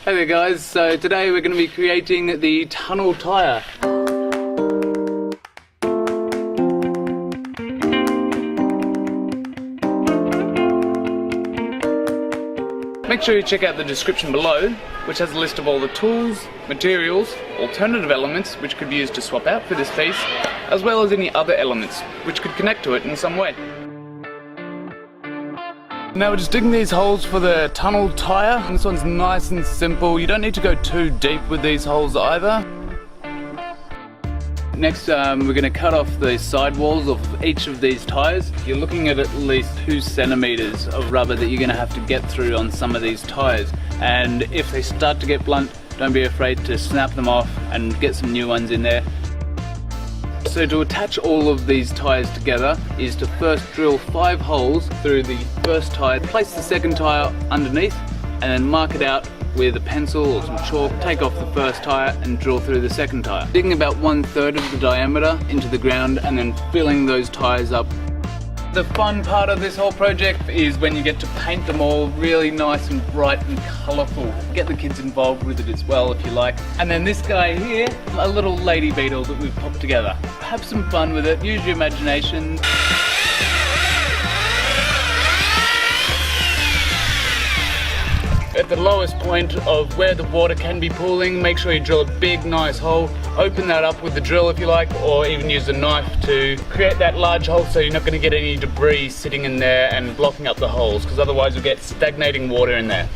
Hey there guys, so today we're going to be creating the tunnel tyre. Make sure you check out the description below, which has a list of all the tools, materials, alternative elements which could be used to swap out for this piece, as well as any other elements which could connect to it in some way. Now we're just digging these holes for the tunnel tyre. This one's nice and simple. You don't need to go too deep with these holes either. Next we're going to cut off the sidewalls of each of these tyres. You're looking at least 2 centimeters of rubber that you're going to have to get through on some of these tyres. And if they start to get blunt, don't be afraid to snap them off and get some new ones in there. So to attach all of these tyres together is to first drill 5 holes through the first tyre, place the second tyre underneath, and then mark it out with a pencil or some chalk, take off the first tyre and drill through the second tyre. Digging about 1/3 of the diameter into the ground and then filling those tyres up. The fun part of this whole project is when you get to paint them all really nice and bright and colourful. Get the kids involved with it as well if you like. And then this guy here, a little lady beetle that we've popped together. Have some fun with it, use your imagination. At the lowest point of where the water can be pooling, make sure you drill a big nice hole, open that up with the drill if you like, or even use a knife to create that large hole so you're not going to get any debris sitting in there and blocking up the holes, because otherwise you'll get stagnating water in there.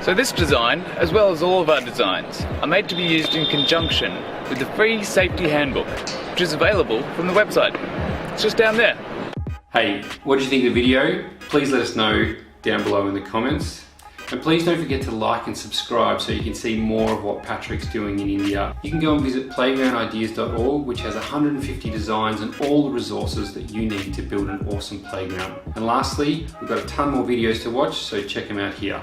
So this design, as well as all of our designs, are made to be used in conjunction with the free safety handbook, which is available from the website. It's just down there. Hey, what did you think of the video? Please let us know down below in the comments. And please don't forget to like and subscribe so you can see more of what Patrick's doing in India. You can go and visit playgroundideas.org, which has 150 designs and all the resources that you need to build an awesome playground. And lastly, we've got a ton more videos to watch, so check them out here.